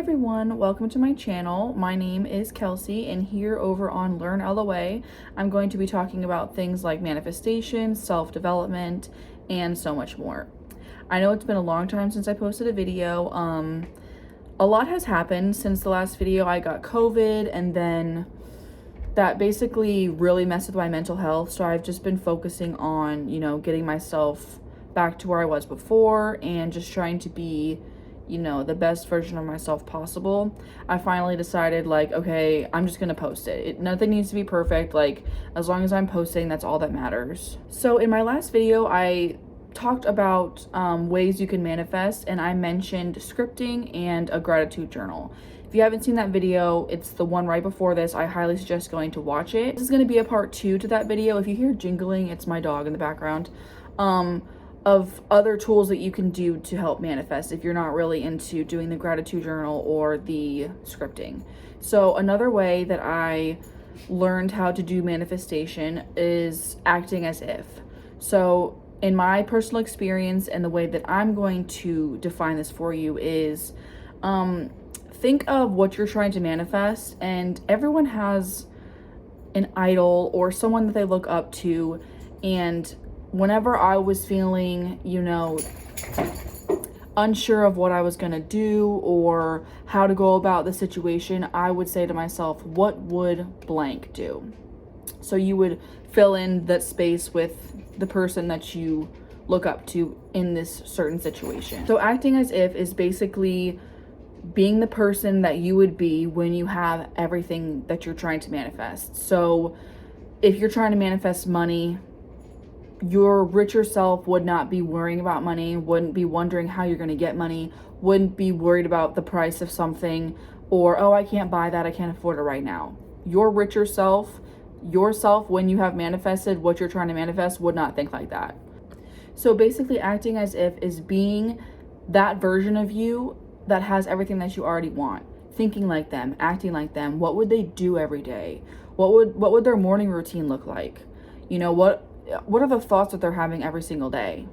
everyone, welcome to my channel. My name is Kelsey, and here over on Learn LOA, I'm going to be talking about things like manifestation, self-development, and so much more. I know it's been a long time since I posted a video. A lot has happened since the last video. I got COVID, and then that basically really messed with my mental health, so I've just been focusing on, getting myself back to where I was before and just trying to be the best version of myself possible. I finally decided, okay, I'm just gonna post it. Nothing needs to be perfect. As long as I'm posting, that's all that matters. So in my last video, I talked about ways you can manifest, and I mentioned scripting and a gratitude journal. If you haven't seen that video, it's the one right before this. I highly suggest going to watch it. This is gonna be a part 2 to that video. If you hear jingling, it's my dog in the background. Of other tools that you can do to help manifest if you're not really into doing the gratitude journal or the scripting. So another way that I learned how to do manifestation is acting as if. So in my personal experience, and the way that I'm going to define this for you is, think of what you're trying to manifest, and everyone has an idol or someone that they look up to. And whenever I was feeling, unsure of what I was going to do or how to go about the situation, I would say to myself, what would blank do? So you would fill in that space with the person that you look up to in this certain situation. So acting as if is basically being the person that you would be when you have everything that you're trying to manifest. So if you're trying to manifest money, your richer self would not be worrying about money, wouldn't be wondering how you're going to get money, wouldn't be worried about the price of something, or, oh, I can't buy that, I can't afford it right now. Your richer self, yourself, when you have manifested what you're trying to manifest, would not think like that. So basically, acting as if is being that version of you that has everything that you already want. Thinking like them, acting like them. What would they do every day? What would their morning routine look like? What are the thoughts that they're having every single day?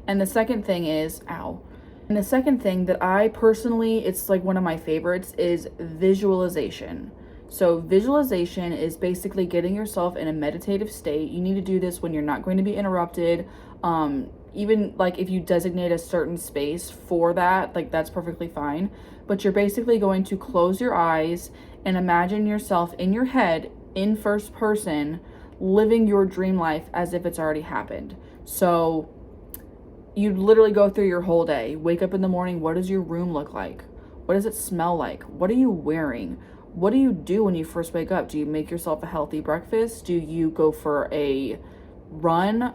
And the second thing is, and the second thing that I personally, it's like one of my favorites, is visualization. So visualization is basically getting yourself in a meditative state. You need to do this when you're not going to be interrupted. Even if you designate a certain space for that, that's perfectly fine. But you're basically going to close your eyes and imagine yourself in your head in first person, living your dream life as if it's already happened. So you literally go through your whole day. Wake up in the morning. What does your room look like? What does it smell like? What are you wearing? What do you do when you first wake up? Do you make yourself a healthy breakfast? Do you go for a run?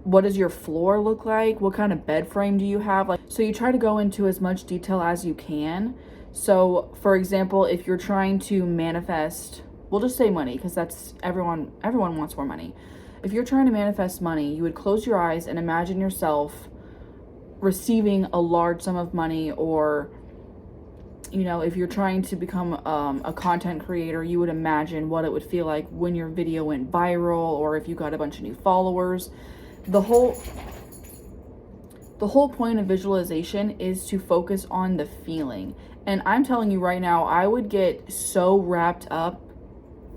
What does your floor look like? What kind of bed frame do you have? So you try to go into as much detail as you can. So for example, if you're trying to manifest, we'll just say money, because that's everyone wants more money. If you're trying to manifest money, you would close your eyes and imagine yourself receiving a large sum of money. Or if you're trying to become a content creator, you would imagine what it would feel like when your video went viral, or if you got a bunch of new followers. The whole point of visualization is to focus on the feeling. And I'm telling you right now, I would get so wrapped up.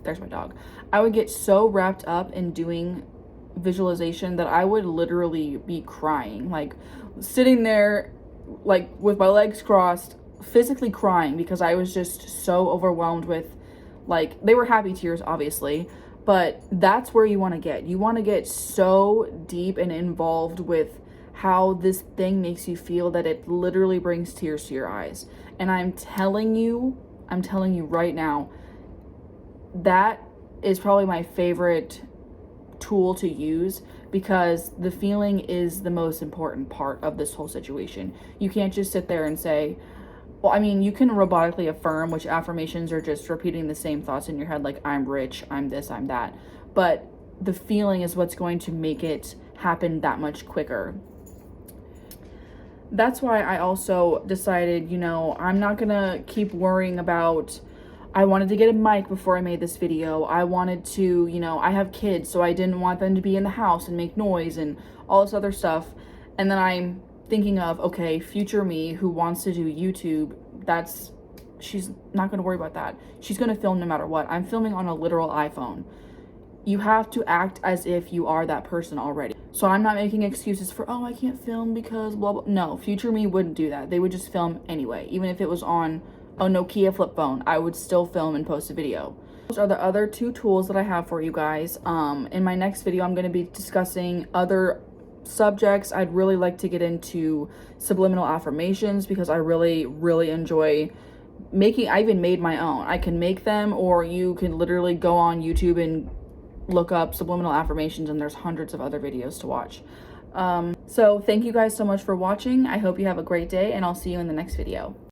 There's my dog. I would get so wrapped up in doing visualization that I would literally be crying, sitting there, with my legs crossed, physically crying, because I was just so overwhelmed with, they were happy tears, obviously, but that's where you want to get. You want to get so deep and involved with how this thing makes you feel that it literally brings tears to your eyes. And I'm telling you right now, that is probably my favorite tool to use, because the feeling is the most important part of this whole situation. You can't just sit there and say, you can robotically affirm, which affirmations are just repeating the same thoughts in your head, I'm rich, I'm this, I'm that. But the feeling is what's going to make it happen that much quicker. That's why I also decided, I'm not gonna keep worrying about, I wanted to get a mic before I made this video. I wanted to, I have kids, so I didn't want them to be in the house and make noise and all this other stuff. And then thinking of, okay, future me who wants to do YouTube, she's not going to worry about that. She's going to film no matter what. I'm filming on a literal iPhone. You have to act as if you are that person already. So I'm not making excuses for, oh, I can't film because blah, blah. No, future me wouldn't do that. They would just film anyway. Even if it was on a Nokia flip phone, I would still film and post a video. Those are the other 2 tools that I have for you guys. In my next video, I'm going to be discussing other subjects. I'd really like to get into subliminal affirmations because I really, really enjoy I even made my own. I can make them, or you can literally go on YouTube and look up subliminal affirmations, and there's hundreds of other videos to watch. So thank you guys so much for watching. I hope you have a great day, and I'll see you in the next video.